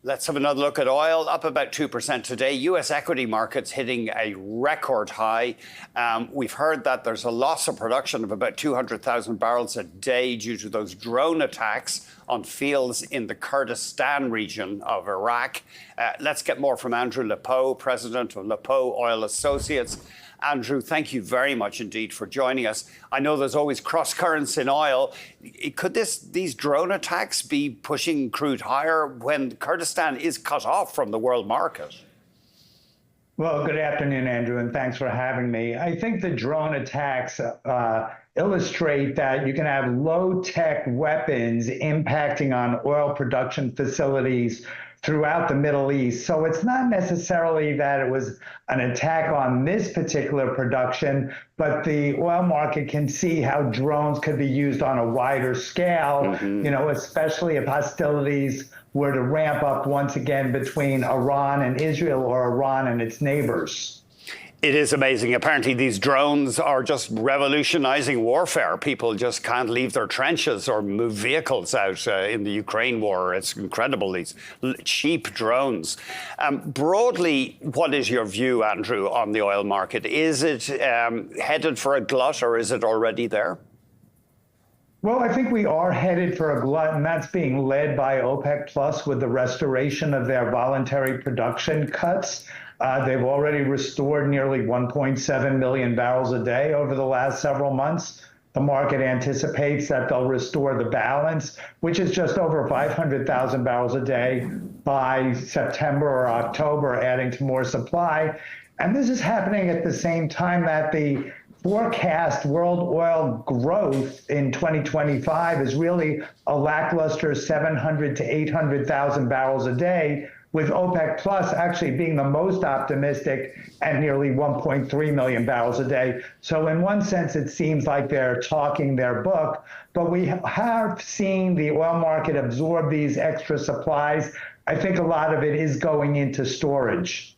Let's have another look at oil, up about 2% today. U.S. equity markets hitting a record high. We've heard that there's a loss of production of about 200,000 barrels a day due to those drone attacks on fields in the Kurdistan region of Iraq. Let's get more from Andrew Lipow, president of Lipow Oil Associates. Andrew, thank you very much indeed for joining us. I know there's always cross currents in oil. Could these drone attacks be pushing crude higher when Kurdistan is cut off from the world market? Well, good afternoon, Andrew, and thanks for having me. I think the drone attacks illustrate that you can have low-tech weapons impacting on oil production facilities throughout the Middle East. So it's not necessarily that it was an attack on this particular production, but the oil market can see how drones could be used on a wider scale, especially if hostilities were to ramp up once again between Iran and Israel or Iran and its neighbors. It is amazing. Apparently, these drones are just revolutionizing warfare. People just can't leave their trenches or move vehicles out in the Ukraine war. It's incredible, these cheap drones. Broadly, what is your view, Andrew, on the oil market? Is it headed for a glut, or is it already there? Well, I think we are headed for a glut, and that's being led by OPEC Plus with the restoration of their voluntary production cuts. They've already restored nearly 1.7 million barrels a day over the last several months. The market anticipates that they'll restore the balance, which is just over 500,000 barrels a day by September or October, adding to more supply. And this is happening at the same time that the forecast world oil growth in 2025 is really a lackluster 700 to 800,000 barrels a day, with OPEC Plus actually being the most optimistic at nearly 1.3 million barrels a day. So in one sense, it seems like they're talking their book, but we have seen the oil market absorb these extra supplies. I think a lot of it is going into storage.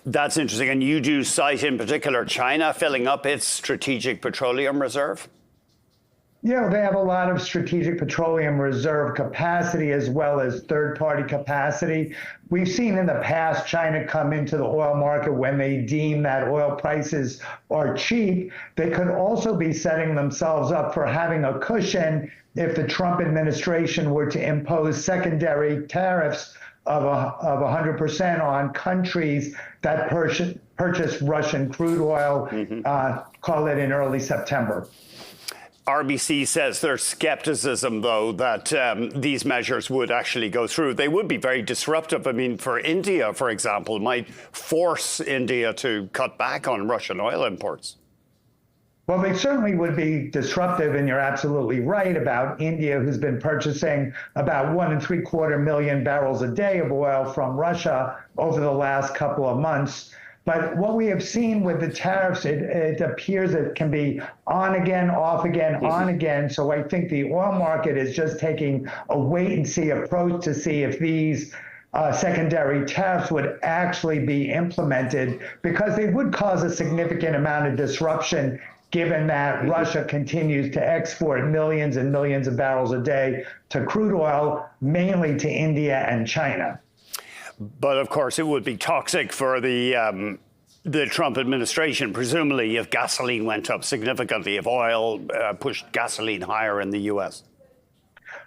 That's interesting. And you do cite in particular China filling up its strategic petroleum reserve? Yeah, they have a lot of strategic petroleum reserve capacity as well as third-party capacity. We've seen in the past China come into the oil market when they deem that oil prices are cheap. They could also be setting themselves up for having a cushion if the Trump administration were to impose secondary tariffs of 100% on countries that purchase Russian crude oil, call it in early September. RBC says there's skepticism, though, that these measures would actually go through. They would be very disruptive. I mean, for India, for example, might force India to cut back on Russian oil imports. Well, they certainly would be disruptive, and you're absolutely right about India, who's been purchasing about 1.75 million barrels a day of oil from Russia over the last couple of months. But what we have seen with the tariffs, it appears it can be on again, off again, on again. So I think the oil market is just taking a wait-and-see approach to see if these secondary tariffs would actually be implemented, because they would cause a significant amount of disruption, given that Russia continues to export millions and millions of barrels a day to crude oil, mainly to India and China. But of course, it would be toxic for the Trump administration, presumably, if gasoline went up significantly, if oil pushed gasoline higher in the U.S.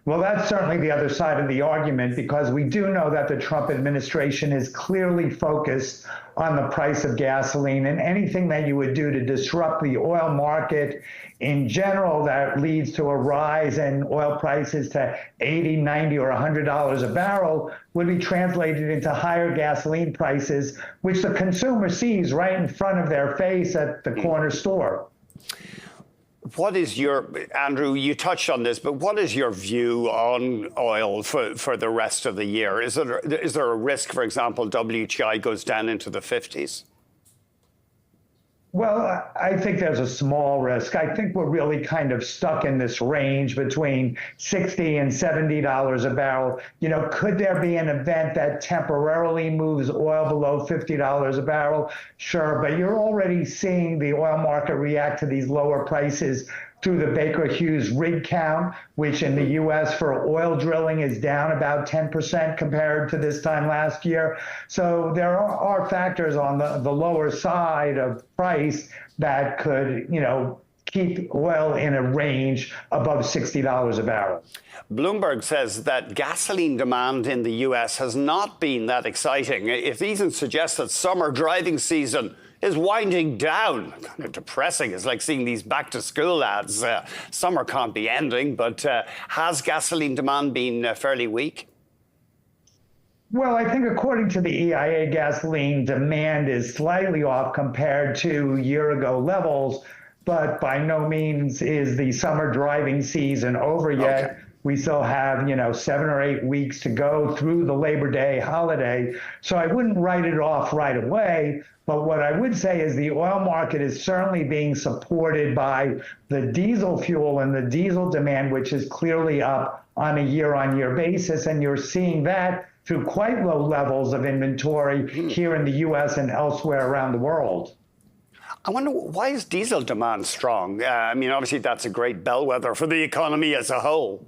Well, that's certainly the other side of the argument, because we do know that the Trump administration is clearly focused on the price of gasoline, and anything that you would do to disrupt the oil market in general that leads to a rise in oil prices to $80, $90, or $100 a barrel would be translated into higher gasoline prices, which the consumer sees right in front of their face at the corner store. What is your, Andrew, you touched on this, but what is your view on oil for the rest of the year? Is there a risk, for example, WTI goes down into the 50s? Well, I think there's a small risk. I think we're really kind of stuck in this range between $60 and $70 a barrel. You know, could there be an event that temporarily moves oil below $50 a barrel? Sure, but you're already seeing the oil market react to these lower prices through the Baker Hughes rig count, which in the U.S. for oil drilling is down about 10% compared to this time last year. So there are factors on the lower side of price that could, keep oil in a range above $60 a barrel. Bloomberg says that gasoline demand in the US has not been that exciting. It even suggests that summer driving season is winding down. Kind of depressing. It's like seeing these back to school ads. Summer can't be ending, but has gasoline demand been fairly weak? Well, I think according to the EIA, gasoline demand is slightly off compared to year-ago levels, but by no means is the summer driving season over yet. Okay. We still have, 7 or 8 weeks to go through the Labor Day holiday. So I wouldn't write it off right away. But what I would say is the oil market is certainly being supported by the diesel fuel and the diesel demand, which is clearly up on a year-on-year basis. And you're seeing that through quite low levels of inventory here in the U.S. and elsewhere around the world. I wonder, why is diesel demand strong? Obviously, that's a great bellwether for the economy as a whole.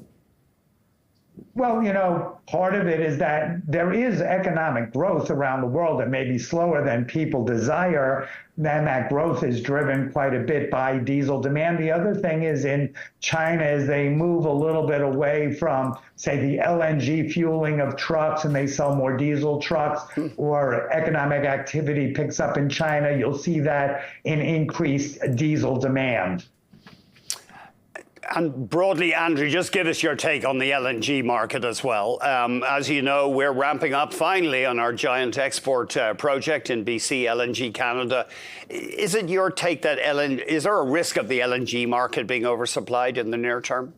Well, part of it is that there is economic growth around the world that may be slower than people desire. Then that growth is driven quite a bit by diesel demand. The other thing is in China, as they move a little bit away from, say, the LNG fueling of trucks and they sell more diesel trucks, or economic activity picks up in China, you'll see that in increased diesel demand. And broadly, Andrew, just give us your take on the LNG market as well. As you know, we're ramping up finally on our giant export project in BC, LNG Canada. Is it your take that is there a risk of the LNG market being oversupplied in the near term?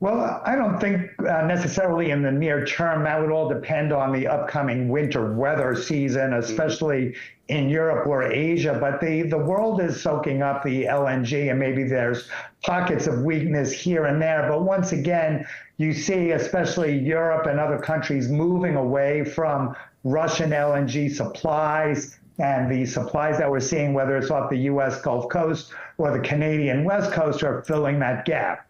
Well, I don't think necessarily in the near term. That would all depend on the upcoming winter weather season, especially in Europe or Asia. But the world is soaking up the LNG, and maybe there's pockets of weakness here and there. But once again, you see especially Europe and other countries moving away from Russian LNG supplies. And the supplies that we're seeing, whether it's off the U.S. Gulf Coast or the Canadian West Coast, are filling that gap.